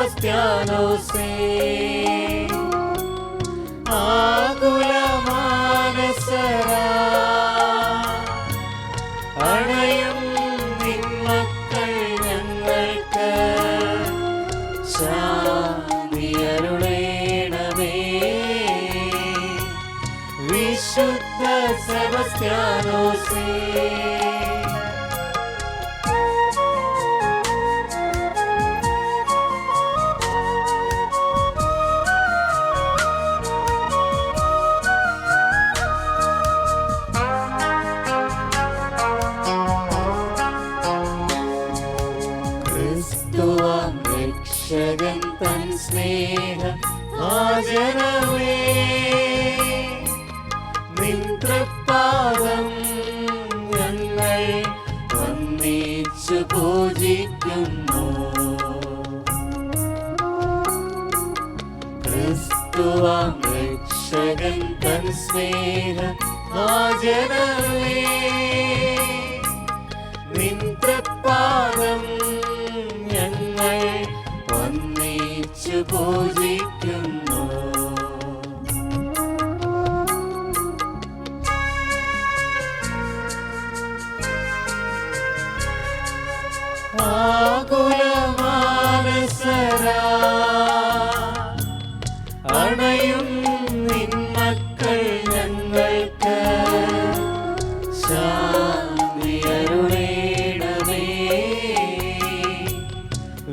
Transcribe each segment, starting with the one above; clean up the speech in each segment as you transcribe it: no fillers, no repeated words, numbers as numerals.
സെബസ്ത്യാനോസേ, ആകുലമാനസരാ അണയും നിൻ മക്കൾ ഞങ്ങൾക്ക് ശാന്തിയരുളേണമേ. വിശുദ്ധ സെബസ്ത്യാനോസേ, ക്രിസ്തുവാം രക്ഷകൻ തൻ സ്നേഹ ആചരണമേ, നിൻ തൃപ്പാദം ഞങ്ങൾ വന്ദിച്ചു പൂജിക്കുന്നു. ക്രിസ്തുവാം രക്ഷകൻ തൻ സ്നേഹ ആചരണമേ, നിൻ തൃപ്പാദം ഞങ്ങൾ വന്ദിച്ചു പൂജിക്കുന്നു. ആകുലമാനസരാ അണയും നിൻ മക്കൾ ഞങ്ങൾക്ക് ശാന്തിയരുളേണമേ.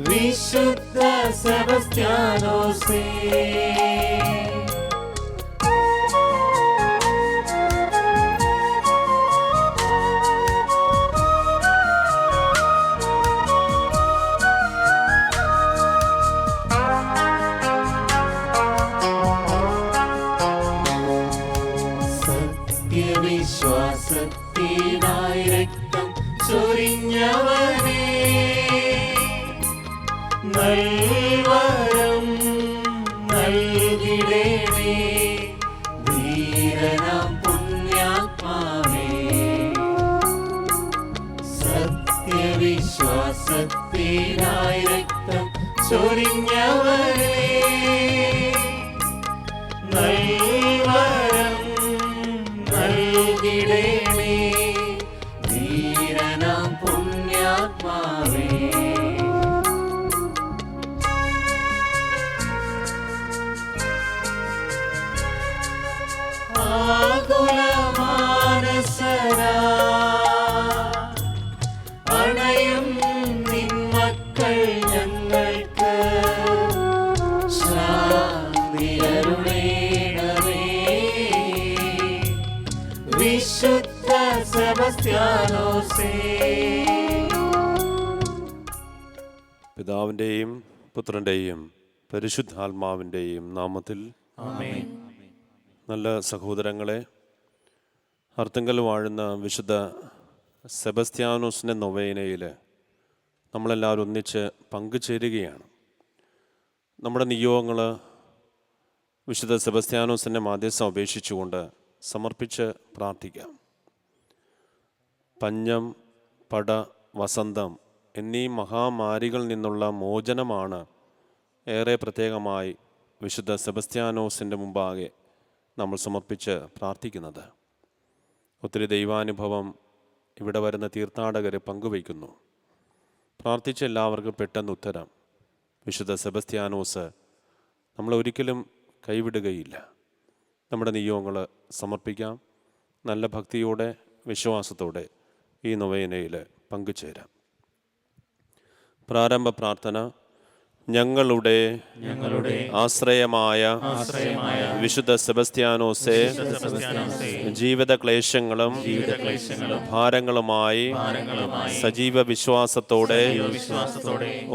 വിശുദ്ധ സെബസ്ത്യാനോസേ, സത്യവിശ്വാസത്തിനായി രക്തം ചൊരിഞ്ഞവനേ, നൽവരം നൽകിടേണേ. ധീരനാം പുണ്യാത്മാവേ, സത്യവിശ്വാസത്തിനായി രക്തം ചൊരിഞ്ഞവനേ, നൽവരം നൽകിടേണേ. ധീരനാം പുണ്യാത്മാവേ, ആകുലമാനസരാ അണയും നിൻ മക്കൾ ഞങ്ങൾക്ക് ശാന്തിയരുളേണമേ. വിശുദ്ധ സെബസ്ത്യാനോസേ, പിതാവിൻ്റെയും പുത്രൻ്റെയും പരിശുദ്ധാത്മാവിൻ്റെയും നാമത്തിൽ ആമേൻ. നല്ല സഹോദരങ്ങളെ, അർത്തുങ്കൽ വാഴുന്ന വിശുദ്ധ സെബസ്ത്യാനോസിൻ്റെ നൊവേനയിൽ നമ്മളെല്ലാവരും ഒന്നിച്ച് പങ്കുചേരുകയാണ്. നമ്മുടെ നിയോഗങ്ങൾ വിശുദ്ധ സെബസ്ത്യാനോസിൻ്റെ മാധ്യസ്ഥം അപേക്ഷിച്ചുകൊണ്ട് സമർപ്പിച്ച് പ്രാർത്ഥിക്കാം. പഞ്ഞം, പട, വസന്തം എന്നീ മഹാമാരികളിൽ നിന്നുള്ള മോചനമാണ് ഏറെ പ്രത്യേകമായി വിശുദ്ധ സെബസ്ത്യാനോസിൻ്റെ മുമ്പാകെ നമ്മൾ സമർപ്പിച്ച് പ്രാർത്ഥിക്കുന്നത്. ഒത്തിരി ദൈവാനുഭവം ഇവിടെ വരുന്ന തീർത്ഥാടകർ പങ്കുവയ്ക്കുന്നു. പ്രാർത്ഥിച്ച എല്ലാവർക്കും പെട്ടെന്ന് ഉത്തരം. വിശുദ്ധ സെബസ്ത്യാനോസ് നമ്മളൊരിക്കലും കൈവിടുകയില്ല. നമ്മുടെ നിയോഗങ്ങൾ സമർപ്പിക്കാം. നല്ല ഭക്തിയോടെ വിശ്വാസത്തോടെ ഈ നൊവേനയിൽ പങ്കുചേരാം. പ്രാരംഭ പ്രാർത്ഥന. ഞങ്ങളുടെ ആശ്രയമായ വിശുദ്ധ സെബസ്ത്യാനോസെ, ജീവിത ക്ലേശങ്ങളും ഭാരങ്ങളുമായി സജീവ വിശ്വാസത്തോടെ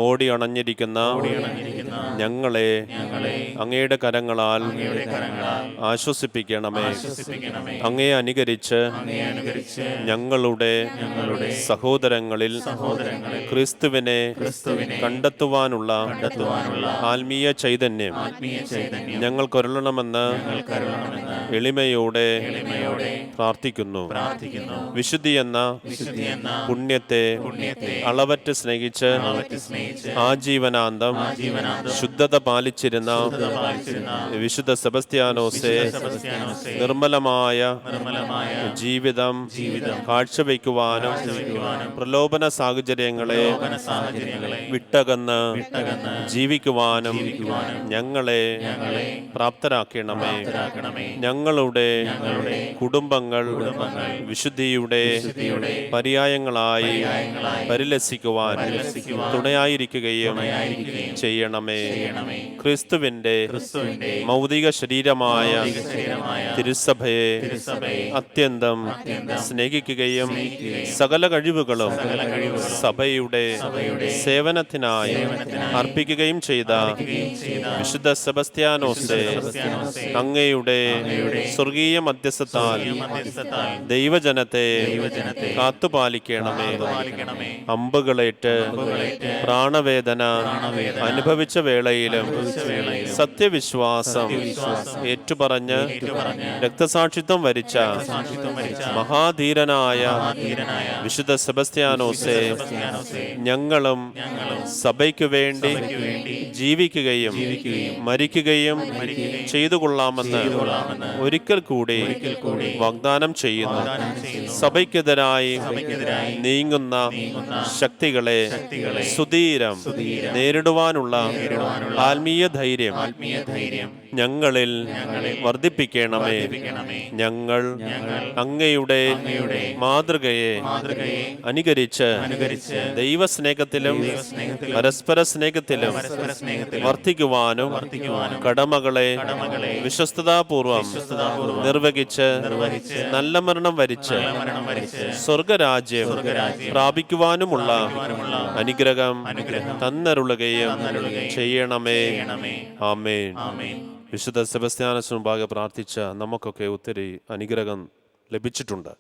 ഓടി അണഞ്ഞിരിക്കുന്ന ഞങ്ങളെ അങ്ങയുടെ കരങ്ങളാൽ ആശ്വസിപ്പിക്കണമേ. അങ്ങയെ അനുകരിച്ച് ഞങ്ങളുടെ സഹോദരങ്ങളിൽ ക്രിസ്തുവിനെ കണ്ടെത്തുവാനുള്ള കണ്ടെത്തുവാനുള്ള ആത്മീയ ചൈതന്യം ഞങ്ങൾക്കൊരുളണമെന്ന് എളിമയോടെ പ്രാർത്ഥിക്കുന്നു. വിശുദ്ധി എന്ന പുണ്യത്തെ അളവറ്റ് സ്നേഹിച്ച് ആജീവനാന്തം ശുദ്ധത പാലിച്ചിരുന്ന വിശുദ്ധ സെബസ്ത്യാനോസെ നിർമ്മലമായ ജീവിതം കാഴ്ചവെക്കുവാനും പ്രലോഭന സാഹചര്യങ്ങളെ വിട്ടകന്ന് ജീവിക്കുവാനും ഞങ്ങളെ പ്രാപ്തരാക്കണമേ. ഞങ്ങളുടെ കുടുംബങ്ങൾ വിശുദ്ധിയുടെ പര്യായങ്ങളായി പരിലസിക്കുവാൻ തുണയായിരിക്കുകയും ചെയ്യണമേ. ക്രിസ്തുവിന്റെ മൗതിക ശരീരമായ തിരുസഭയെ അത്യന്തം സ്നേഹിക്കുകയും സകല കഴിവുകളും സഭയുടെ സേവനത്തിനായി അർപ്പിക്കുകയും ചെയ്ത വിശുദ്ധ സെബസ്ത്യാനോസെ അങ്ങയുടെ സ്വർഗീയ മധ്യസ്ഥത്താൽ ദൈവജനത്തെ കാത്തുപാലിക്കണമേ. അമ്പുകളേറ്റ് പ്രാണവേദന അനുഭവിച്ച വേളയിലും സത്യവിശ്വാസം ഏറ്റുപറഞ്ഞ് രക്തസാക്ഷിത്വം വരിച്ച മഹാധീരനായ വിശുദ്ധ സെബസ്ത്യാനോസെ ഞങ്ങളും സഭയ്ക്കു വേണ്ടി ജീവിക്കുകയും മരിക്കുകയും ചെയ്തു കൊള്ളാമെന്ന് ഒരിക്കൽ കൂടി വാഗ്ദാനം ചെയ്യുന്നു. സഭയ്ക്കെതിരായി നീങ്ങുന്ന ശക്തികളെ സുധീരം നേരിടുവാനുള്ള ആത്മീയ ധൈര്യം ഞങ്ങളിൽ വർദ്ധിപ്പിക്കണമേ. ഞങ്ങൾ അങ്ങയുടെ മാതൃകയെ അനുകരിച്ച് ദൈവസ്നേഹത്തിലും പരസ്പര സ്നേഹത്തിലും വർദ്ധിക്കുവാനും കടമകളെ വിശ്വസ്തതാപൂർവം നിർവഹിച്ച് നല്ല മരണം വരിച്ച് സ്വർഗരാജ്യം പ്രാപിക്കുവാനുമുള്ള അനുഗ്രഹം തന്നരുളുകയും ചെയ്യണമേ. ആമേൻ. വിശുദ്ധ സെബസ്ത്യാനോസ് മുമ്പാകെ പ്രാർത്ഥിച്ച നമുക്കൊക്കെ ഒത്തിരി അനുഗ്രഹം ലഭിച്ചിട്ടുണ്ട്.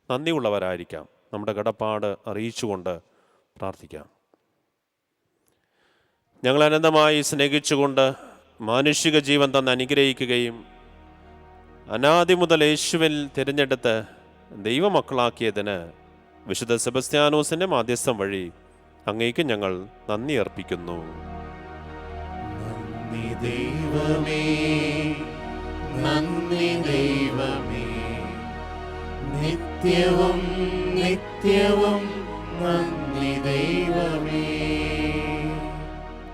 നന്ദിയുള്ളവരായിരിക്കാം. നമ്മുടെ കടപ്പാട് അറിയിച്ചുകൊണ്ട് പ്രാർത്ഥിക്കാം. ഞങ്ങൾ അനന്തമായി സ്നേഹിച്ചുകൊണ്ട് മാനുഷിക ജീവൻ തന്ന് അനുഗ്രഹിക്കുകയും അനാദി മുതൽ യേശുവിൽ തിരഞ്ഞെടുത്ത് ദൈവമക്കളാക്കിയതിന് വിശുദ്ധ സെബസ്ത്യാനോസിന്റെ മാധ്യസ്ഥം വഴി അങ്ങേക്ക് ഞങ്ങൾ നന്ദി അർപ്പിക്കുന്നു. നന്ദി ദൈവമേ, നന്ദി ദൈവമേ, നിത്യവും നിത്യവും നന്ദി ദൈവമേ.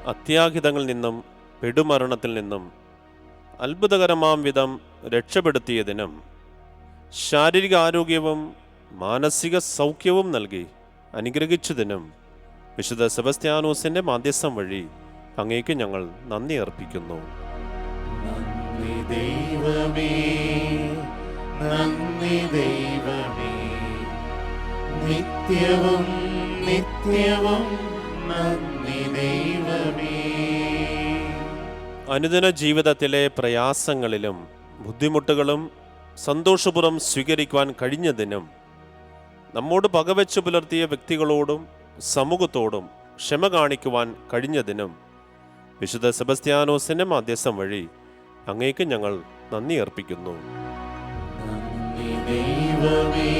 അത്യാഹിതങ്ങളിൽ നിന്നും പെടുമരണത്തിൽ നിന്നും അത്ഭുതകരമാം വിധം രക്ഷപ്പെടുത്തിയതിനും ശാരീരിക ആരോഗ്യവും മാനസിക സൗഖ്യവും നൽകി അനുഗ്രഹിച്ചതിനും വിശുദ്ധ സെബസ്ത്യാനോസിന്റെ മാധ്യസ്ഥം വഴി അങ്ങേക്ക് ഞങ്ങൾ നന്ദി അർപ്പിക്കുന്നു. നന്ദി ദൈവമേ, നന്ദി ദൈവമേ, നിത്യവും നിത്യവും നന്ദി ദൈവമേ. അനുദിന ജീവിതത്തിലെ പ്രയാസങ്ങളിലും ബുദ്ധിമുട്ടുകളും സന്തോഷപൂർവ്വം സ്വീകരിക്കുവാൻ കഴിഞ്ഞതിനും നമ്മോട് പകവെച്ചു പുലർത്തിയ വ്യക്തികളോടും സമൂഹത്തോടും ക്ഷമ കാണിക്കുവാൻ കഴിഞ്ഞതിനും വിശുദ്ധ സെബസ്ത്യാനോസിന്റെ മാധ്യസ്ഥം വഴി അങ്ങേക്ക് ഞങ്ങൾ നന്ദി അർപ്പിക്കുന്നു. നന്ദി ദൈവമേ,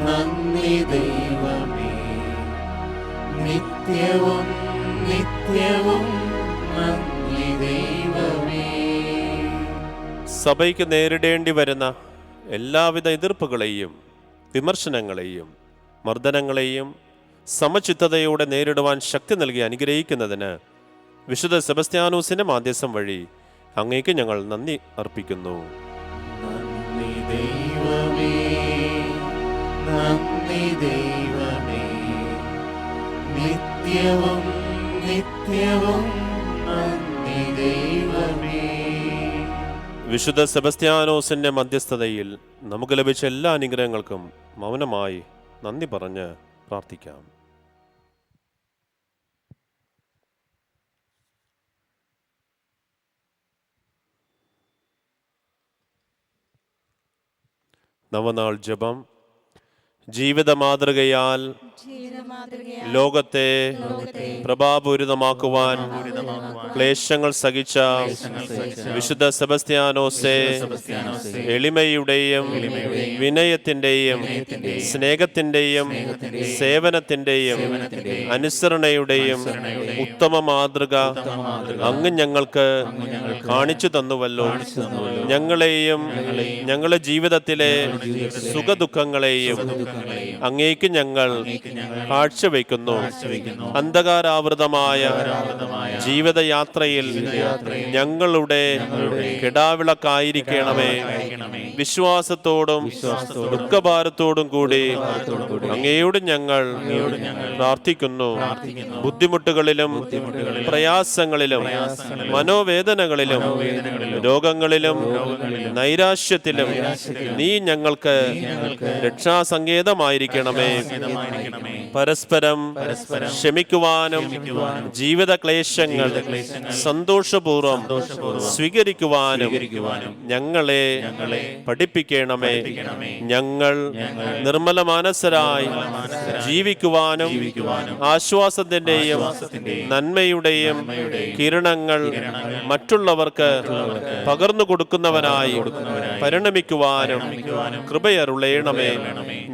നന്ദി ദൈവമേ, നിത്യവും നിത്യവും നന്ദി ദൈവമേ. സഭയ്ക്ക് നേരിടേണ്ടി വരുന്ന എല്ലാവിധ എതിർപ്പുകളെയും വിമർശനങ്ങളെയും മർദ്ദനങ്ങളെയും സമചിത്തതയോടെ നേരിടുവാൻ ശക്തി നൽകി അനുഗ്രഹിക്കുന്നതിന് വിശുദ്ധ സെബസ്ത്യാനോസിന്റെ മാധ്യസ്ഥം വഴി അങ്ങേക്ക് ഞങ്ങൾ നന്ദി അർപ്പിക്കുന്നു. നന്ദി ദൈവമേ, നന്ദി ദൈവമേ, നിത്യവും നിത്യവും നന്ദി ദൈവമേ. വിശുദ്ധ സെബസ്ത്യാനോസിന്റെ മധ്യസ്ഥതയിൽ നമുക്ക് ലഭിച്ച എല്ലാ അനുഗ്രഹങ്ങൾക്കും മൗനമായി നന്ദി പറഞ്ഞ് പ്രാർത്ഥിക്കാം. നവനാൾ ജപം. ജീവിത മാതൃകയാൽ ലോകത്തെ പ്രഭാപൂരിതമാക്കുവാൻ ക്ലേശങ്ങൾ സഹിച്ച വിശുദ്ധ സെബസ്ത്യാനോസേ, എളിമയുടെയും വിനയത്തിന്റെയും സ്നേഹത്തിന്റെയും സേവനത്തിന്റെയും അനുസരണയുടെയും ഉത്തമ മാതൃക അങ്ങ് ഞങ്ങൾക്ക് കാണിച്ചു തന്നുവല്ലോ. ഞങ്ങളെയും ഞങ്ങളുടെ ജീവിതത്തിലെ സുഖദുഃഖങ്ങളെയും അങ്ങേക്ക് ഞങ്ങൾ കാഴ്ചവെക്കുന്നു. അന്ധകാരാവൃതമായ ജീവിതയാത്രയിൽ ഞങ്ങളുടെ കിടാവിളക്കായിരിക്കണമേ. വിശ്വാസത്തോടും ദുഃഖഭാരത്തോടും കൂടി അങ്ങയോട് ഞങ്ങൾ പ്രാർത്ഥിക്കുന്നു. ബുദ്ധിമുട്ടുകളിലും പ്രയാസങ്ങളിലും മനോവേദനകളിലും രോഗങ്ങളിലും നൈരാശ്യത്തിലും നീ ഞങ്ങൾക്ക് രക്ഷാസങ്കേതമായിരിക്കണമേ. പരസ്പരം ക്ഷമിക്കുവാനും ജീവിത ക്ലേശങ്ങൾ സന്തോഷപൂർവ്വം സ്വീകരിക്കുവാനും ഞങ്ങളെ പഠിപ്പിക്കണമേ. ഞങ്ങൾ നിർമ്മല മാനസരായി ജീവിക്കുവാനും ആശ്വാസത്തിന്റെയും നന്മയുടെയും കിരണങ്ങൾ മറ്റുള്ളവർക്ക് പകർന്നു കൊടുക്കുന്നവനായി പരിണമിക്കുവാനും കൃപയരുളേണമേ.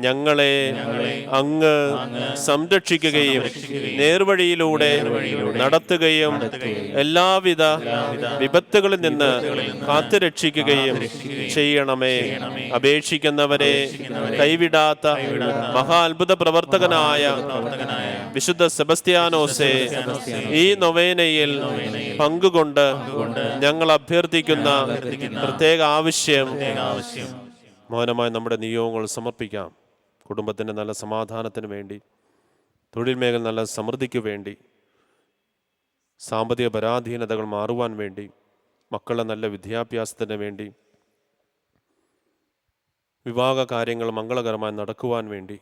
ഞങ്ങളെ അങ്ങ് സംരക്ഷിക്കുകയും നേർവഴിയിലൂടെ നടത്തുകയും എല്ലാവിധ വിപത്തുകളിൽ നിന്ന് കാത്തുരക്ഷിക്കുകയും ചെയ്യണമേ. അപേക്ഷിക്കുന്നവരെ കൈവിടാത്ത മഹാ അത്ഭുത പ്രവർത്തകനായ വിശുദ്ധ സെബസ്ത്യാനോസേ, ഈ നൊവേനയിൽ പങ്കുകൊണ്ട് ഞങ്ങൾ അഭ്യർത്ഥിക്കുന്ന പ്രത്യേക ആവശ്യം മൗനമായി നമ്മുടെ നിയോഗങ്ങൾ സമർപ്പിക്കാം. കുടുംബത്തിൻ്റെ നല്ല സമാധാനത്തിന് വേണ്ടി, തൊഴിൽ മേഖല നല്ല സമൃദ്ധിക്ക് വേണ്ടി, സാമ്പത്തിക പരാധീനതകൾ മാറുവാൻ വേണ്ടി, മക്കളുടെ നല്ല വിദ്യാഭ്യാസത്തിന് വേണ്ടി, വിവാഹ കാര്യങ്ങൾ മംഗളകരമായി നടക്കുവാൻ വേണ്ടി,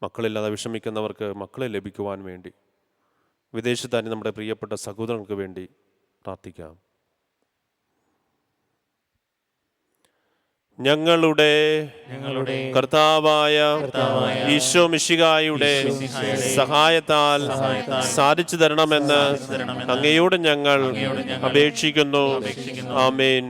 മക്കളില്ലാതെ വിഷമിക്കുന്നവർക്ക് മക്കളെ ലഭിക്കുവാൻ വേണ്ടി, വിദേശത്തായി നമ്മുടെ പ്രിയപ്പെട്ട സഹോദരങ്ങൾക്ക് വേണ്ടി പ്രാർത്ഥിക്കാം. ഞങ്ങളുടെ കർത്താവായ ഈശോ മിശിഹായുടെ സഹായത്താൽ സാധിച്ചു തരണമെന്ന് അങ്ങയോട് ഞങ്ങൾ അപേക്ഷിക്കുന്നു. ആമേൻ.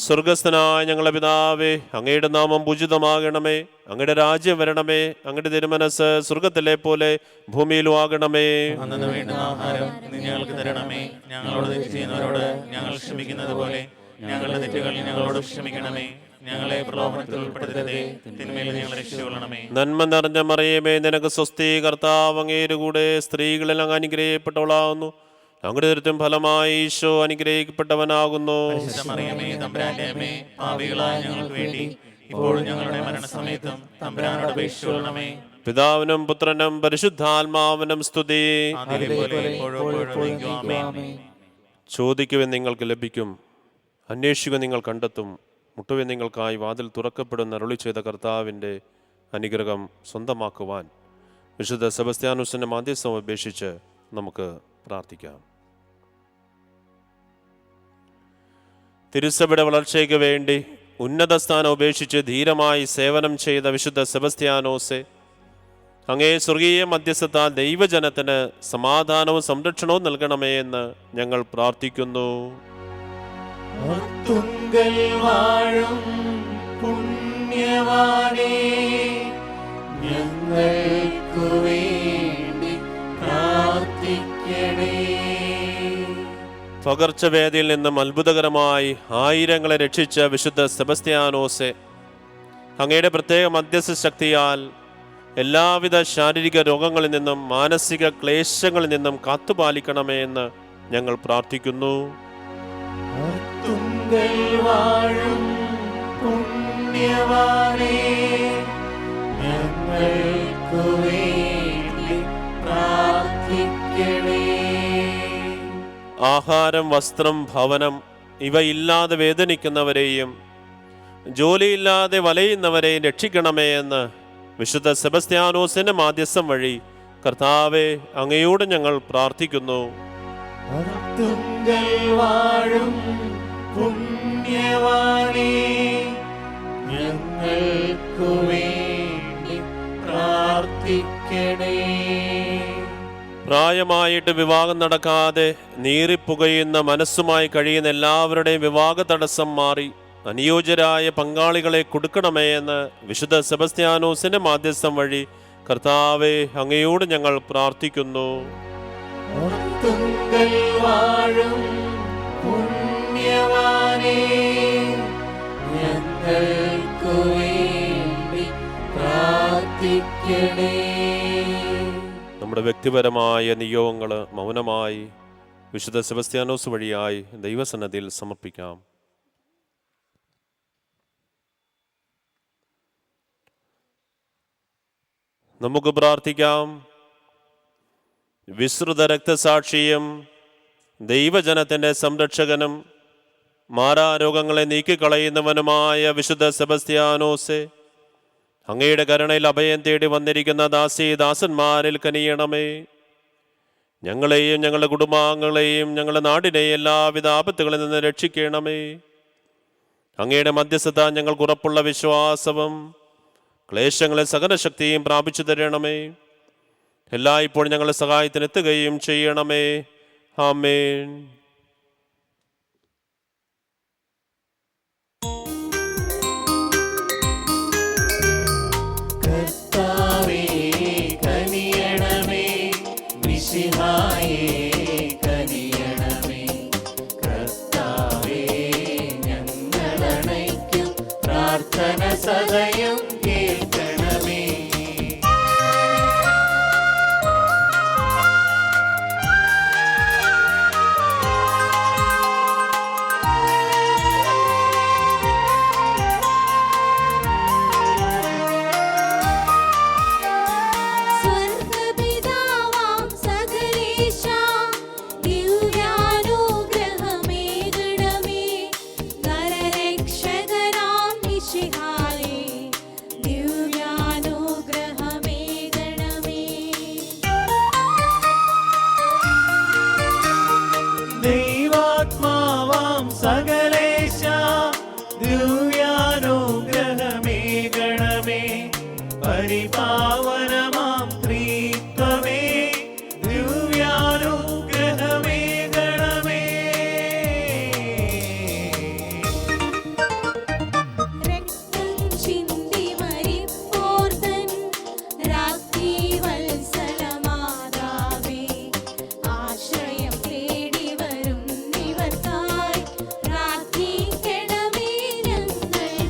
സ്വർഗസ്ഥനായ ഞങ്ങളുടെ പിതാവേ, അങ്ങയുടെ നാമം പൂജിതമാകണമേ. അങ്ങയുടെ രാജ്യം വരണമേ. അങ്ങയുടെ തിരുമനസ് സ്വർഗത്തിലെ പോലെ ഭൂമിയിലും ആകണമേ. ഞങ്ങൾക്ക് തരണമേ. ഞങ്ങളോട് തെറ്റ് ചെയ്യുന്നവരോട് ഞങ്ങൾ ക്ഷമിക്കുന്നത് പോലെ ഞങ്ങളുടെ തെറ്റുകൾ ഞങ്ങളോട് ക്ഷമിക്കണമേ. ഞങ്ങളെ പ്രലോഭനത്തിൽ ഉൾപ്പെടുത്തരുതേ, തിന്മയിൽ ഞങ്ങളെ രക്ഷിക്കണമേ. നന്മ നിറഞ്ഞ മറിയമേ, നിനക്ക് സ്വസ്തി. കർത്താവ് അങ്ങയുടെ കൂടെ സ്ത്രീകളിൽ അങ്ങ് അനുഗ്രഹിക്കപ്പെട്ടവളാകുന്നു. അങ്ങയുടെ ദുരിതം ഫലമായി ഈശോ അനുഗ്രഹിക്കപ്പെട്ടവനാകുന്നു. മറിയമേ, തമ്പുരാന്റെ അമ്മേ, പാപികളായ ഞങ്ങൾക്ക് വേണ്ടി ഇപ്പോഴും ഞങ്ങളുടെ മരണസമയത്തും തമ്പുരാനോട് അപേക്ഷിച്ചുകൊള്ളണമേ. പിതാവിനും പുത്രനും പരിശുദ്ധാത്മാവിനും സ്തുതി. ചോദിക്കുവാൻ നിങ്ങൾക്ക് ലഭിക്കും, അന്വേഷിക്കുവാൻ നിങ്ങൾ കണ്ടെത്തും, മുട്ടുവാൻ നിങ്ങൾക്കായി വാതിൽ തുറക്കപ്പെടുന്ന അരുളി ചെയ്ത കർത്താവിൻ്റെ അനുഗ്രഹം സ്വന്തമാക്കുവാൻ വിശുദ്ധ സെബസ്ത്യാനോസിന്റെ മാധ്യസ്ഥം അപേക്ഷിച്ച് നമുക്ക് പ്രാർത്ഥിക്കാം. തിരുസഭയുടെ വളർച്ചയ്ക്ക് വേണ്ടി ഉന്നത സ്ഥാനം ഉപേക്ഷിച്ച് ധീരമായി സേവനം ചെയ്ത വിശുദ്ധ സെബസ്ത്യാനോസെ, അങ്ങേ സ്വർഗീയ മധ്യസ്ഥത്താൽ ദൈവജനത്തിന് സമാധാനവും സംരക്ഷണവും നൽകണമേ എന്ന് ഞങ്ങൾ പ്രാർത്ഥിക്കുന്നു. വാഴും പുണ്യവാനേ, ഞങ്ങൾക്ക് വേണ്ടി പ്രാർത്ഥിക്കണേ. പകർച്ചവേദിയിൽ നിന്നും അത്ഭുതകരമായി ആയിരങ്ങളെ രക്ഷിച്ച വിശുദ്ധ സെബസ്ത്യാനോസെ, അങ്ങയുടെ പ്രത്യേക മധ്യസ്ഥ ശക്തിയാൽ എല്ലാവിധ ശാരീരിക രോഗങ്ങളിൽ നിന്നും മാനസിക ക്ലേശങ്ങളിൽ നിന്നും കാത്തുപാലിക്കണമേ എന്ന് ഞങ്ങൾ പ്രാർത്ഥിക്കുന്നു. വാഴും പുണ്യവാനേ, ഞങ്ങൾക്ക് വേണ്ടി പ്രാർത്ഥിക്കണേ. ആഹാരം, വസ്ത്രം, ഭവനം ഇവയില്ലാതെ വേദനിക്കുന്നവരെയും ജോലിയില്ലാതെ വലയുന്നവരെയും രക്ഷിക്കണമേ എന്ന് വിശുദ്ധ സെബസ്ത്യാനോസിന്റെ മാധ്യസ്ഥം വഴി കർത്താവെ അങ്ങയോട് ഞങ്ങൾ പ്രാർത്ഥിക്കുന്നു. വാഴും പുണ്യവാനേ, ഞങ്ങൾക്ക് വേണ്ടി പ്രാർത്ഥിക്കണേ. പ്രാർത്ഥിക്കണേ. പ്രായമായിട്ട് വിവാഹം നടക്കാതെ നീറിപ്പുകയുന്ന മനസ്സുമായി കഴിയുന്ന എല്ലാവരുടെയും വിവാഹ തടസ്സം മാറി അനുയോജ്യരായ പങ്കാളികളെ കൊടുക്കണമേ എന്ന് വിശുദ്ധ സെബസ്ത്യാനോസിന്റെ മാധ്യസ്ഥം വഴി കർത്താവെ അങ്ങയോട് ഞങ്ങൾ പ്രാർത്ഥിക്കുന്നു. മുത്തുങ്കൽ വാഴും പുണ്യവാനേ, ഞങ്ങൾക്കു വേണ്ടി പ്രാർത്ഥിക്കണേ. നമ്മുടെ വ്യക്തിപരമായ നിയോഗങ്ങൾ മൗനമായി വിശുദ്ധ സെബസ്ത്യാനോസ് വഴിയായി ദൈവസന്നിധിയിൽ സമർപ്പിക്കാം. നമുക്ക് പ്രാർത്ഥിക്കാം. വിശ്രുത രക്തസാക്ഷിയും ദൈവജനത്തിൻ്റെ സംരക്ഷകനും മാരാരോഗങ്ങളെ നീക്കിക്കളയുന്നവനുമായ വിശുദ്ധ സെബസ്ത്യാനോസെ, അങ്ങയുടെ കരുണയിൽ അഭയം തേടി വന്നിരിക്കുന്ന ദാസന്മാരിൽ കനിയണമേ. ഞങ്ങളെയും ഞങ്ങളുടെ കുടുംബാംഗങ്ങളെയും ഞങ്ങളുടെ നാടിനെയും എല്ലാവിധ ആപത്തുകളിൽ നിന്ന് രക്ഷിക്കണമേ. അങ്ങയുടെ മധ്യസ്ഥത ഞങ്ങൾക്ക് ഉറപ്പുള്ള വിശ്വാസവും ക്ലേശങ്ങളെ സഹനശക്തിയും പ്രാപിച്ചു തരണമേ. എല്ലായ്പ്പോഴും ഞങ്ങളുടെ സഹായത്തിന് എത്തുകയും ചെയ്യണമേ. ആമേൻ. കർത്താവേ കനിയണമേ, മിശിഹായേ കനിയണമേ. കർത്താവേ ഞങ്ങളണയ്ക്കും പ്രാർത്ഥന സദയം കേൾക്കണമേ. സ്വർഗപിതാവാം സകലേശാ, ദിവ്യാനുഗ്രഹമേകണമേ. നരരക്ഷകനാം മിശിഹായേ, ദിവ്യാനുഗ്രഹമേകണമേ. ദൈവാത്മാവാം സകലേശാ, ദിവ്യാനുഗ്രഹമേകണമേ. പരിപാവനമാം ത്രിത്വമേ, ദിവ്യാനുഗ്രഹമേകണമേ. രക്തം ചിന്തി മരിപ്പോർത്തൻ രാത്രിവത്സലമാതാവേ, ആശ്രയം തേടി വരും ഇവർക്കായി പ്രാർത്ഥിക്കണമേ ഞങ്ങൾക്കായി.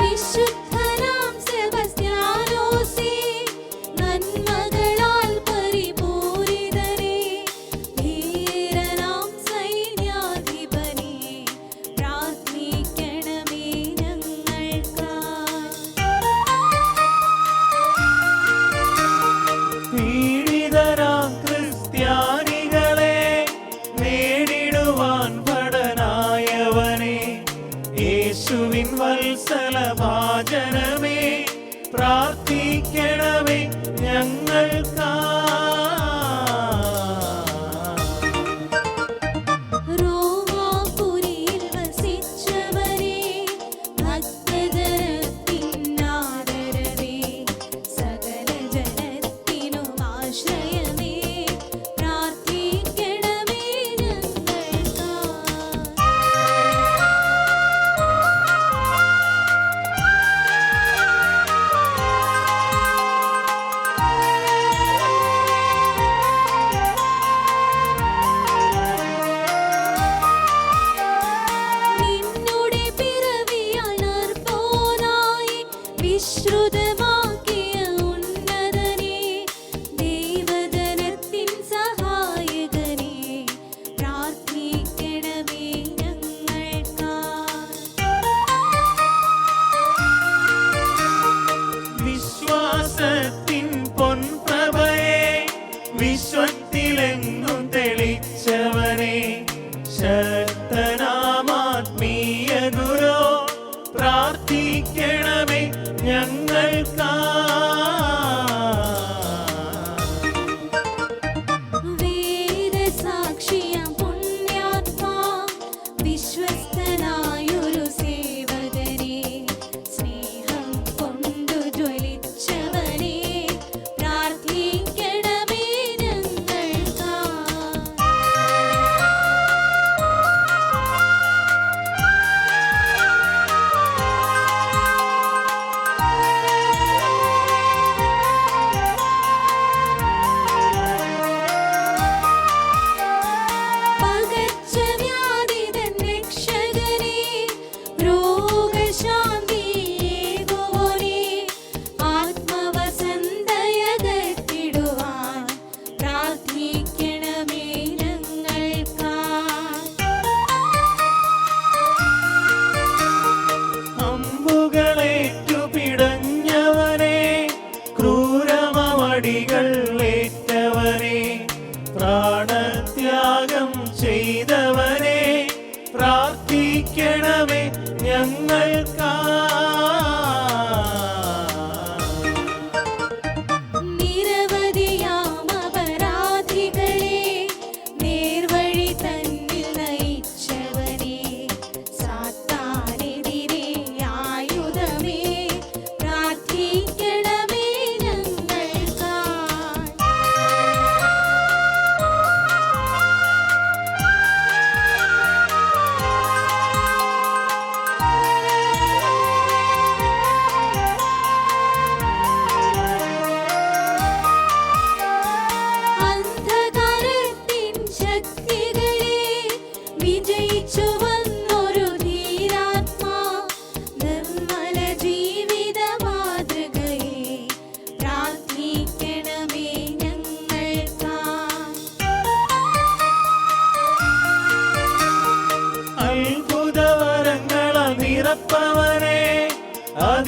വിശുദ്ധനാം സെബസ്ത്യാനോസേ, നന്മകളാൽ പരിപൂരിതനേ, ധീരനാം സൈന്യാധിപനേ, പ്രാർത്ഥിക്കണമേ ഞങ്ങൾക്കായി. പീഡിതരാം ക്രിസ്ത്യാനികളെ നേടിടുവാൻ ഭടനായവനെ, യേശുവിൻ വത്സലഭാജനമേ, പ്രാർത്ഥിക്കണമേ ഞങ്ങൾക്കായി. റോമാപുരിയിൽ വസിച്ചവരേ, ഭക്തജനത്തിനാദരവേ, സകല ജനത്തിനും ആശ്രയമേ, പ്രാർത്ഥിക്കണമേ ഞങ്ങൾക്കായി. നിന്നുടെ പിറവിയാൽ അർപ്പോനായി വിശ്രുതമാക്കിയ ഉന്നതനേ, ദൈവജനത്തിൻ സഹായകനേ, പ്രാർത്ഥിക്കണമേ ഞങ്ങൾക്കായി. വിശ്വാസത്തിൻ പൊൻപ്രഭയെ വിശ്വത്തിലെങ്ങും തെളിച്ചവനെ, ശക്തനാമാത്മീയ ഗുരു, പ്രാർത്ഥിക്കണമേ ഞങ്ങൾക്ക്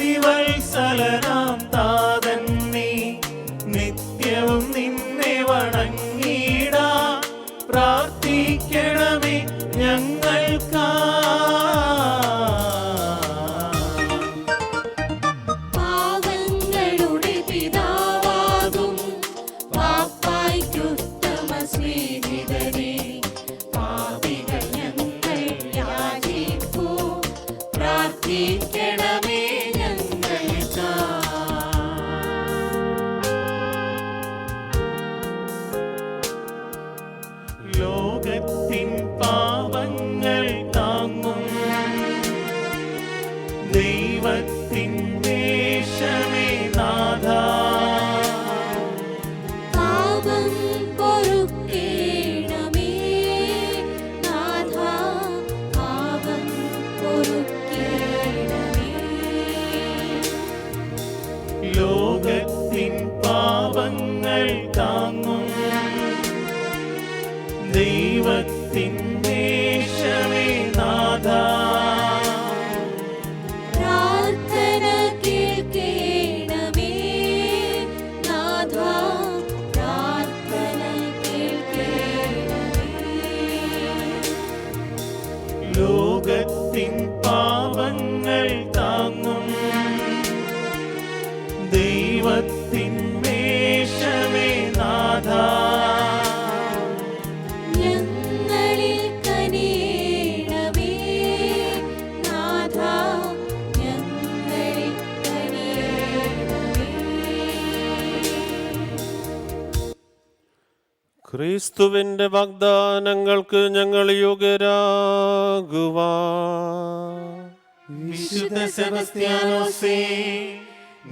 അതിവത്സലനാം താതൻ നീ നിത്യവും നിന്നെ വണങ്ങിടാ പ്രാർത്ഥിക്കണമേ ഞങ്ങൾക്കാ പാവങ്ങളുടെ പിതാവാകും പാപ്പായ്ക്കുത്തമ സ്നേഹിതരേ, പാപികൾ ഞങ്ങൾ യാചിപ്പൂ, പ്രാർത്ഥിക്കണമേ ഞങ്ങൾക്കാ. ലോകത്തിൻ പാപങ്ങൾ താങ്ങും ദൈവത്തിൻ ദേശമേ നാഥ പാപം പൊറുക്കേണമേ നാഥാ, പാപം പൊറുക്കേണമേ. ലോകത്തിൻ പാപങ്ങൾ താങ്ങും ദൈവത്തിൻ ദേശമേ നാഥ പ്രാർത്ഥന കേൾക്കേണമേ നാഥാ, പ്രാർത്ഥന കേൾക്കേണമേ. ലോകത്തിൻ പാപങ്ങൾ താങ്ങും ദൈവത്തിൻ ദേശമേ നാഥ ഞങ്ങളിൽ കനിയണമേ നാഥാ, ഞങ്ങളിൽ കനിയണമേ. ക്രിസ്തുവിന്റെ വാഗ്ദാനങ്ങൾക്ക് ഞങ്ങൾ യോഗ്യരാകുവാൻ വിശുദ്ധ സെബസ്ത്യാനോസേ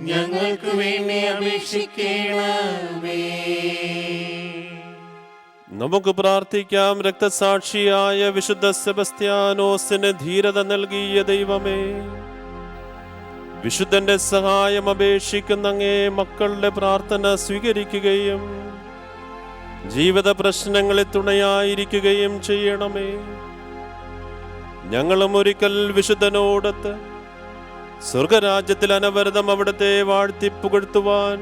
ഞങ്ങൾക്ക് വേണ്ടി അപേക്ഷിക്കണമേ. നമുക്ക് പ്രാർത്ഥിക്കാം. രക്തസാക്ഷിയായ വിശുദ്ധ സെബസ്ത്യാനോസിന് ധീരത നൽകിയ ദൈവമേ, വിശുദ്ധന്റെ സഹായം അപേക്ഷിക്കുന്ന അങ്ങേ മക്കളുടെ പ്രാർത്ഥന സ്വീകരിക്കുകയും ജീവിത പ്രശ്നങ്ങളിൽ തുണയായിരിക്കുകയും ചെയ്യണമേ. ഞങ്ങളും ഒരിക്കൽ വിശുദ്ധനോടൊത്ത് സ്വർഗരാജ്യത്തിൽ അനവരതം അവിടുത്തെ വാഴ്ത്തിപ്പുകഴ്ത്തുവാൻ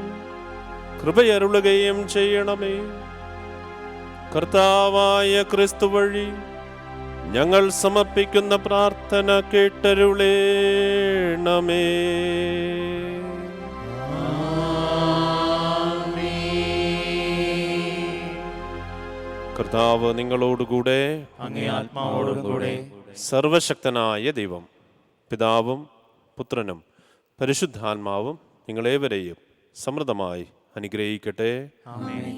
കൃപയരുളുകയും ചെയ്യണമേ. കർത്താവായ ക്രിസ്തു വഴി ഞങ്ങൾ സമർപ്പിക്കുന്ന പ്രാർത്ഥന കേട്ടരുളേണമേ. കർത്താവ് നിങ്ങളോടുകൂടെ, അങ്ങേ ആത്മാവോടും കൂടെ. സർവശക്തനായ ദൈവം പിതാവും പുത്രനും പരിശുദ്ധാത്മാവും നിങ്ങളേവരെയും സമൃദ്ധമായി അനുഗ്രഹിക്കട്ടെ. ആമേൻ.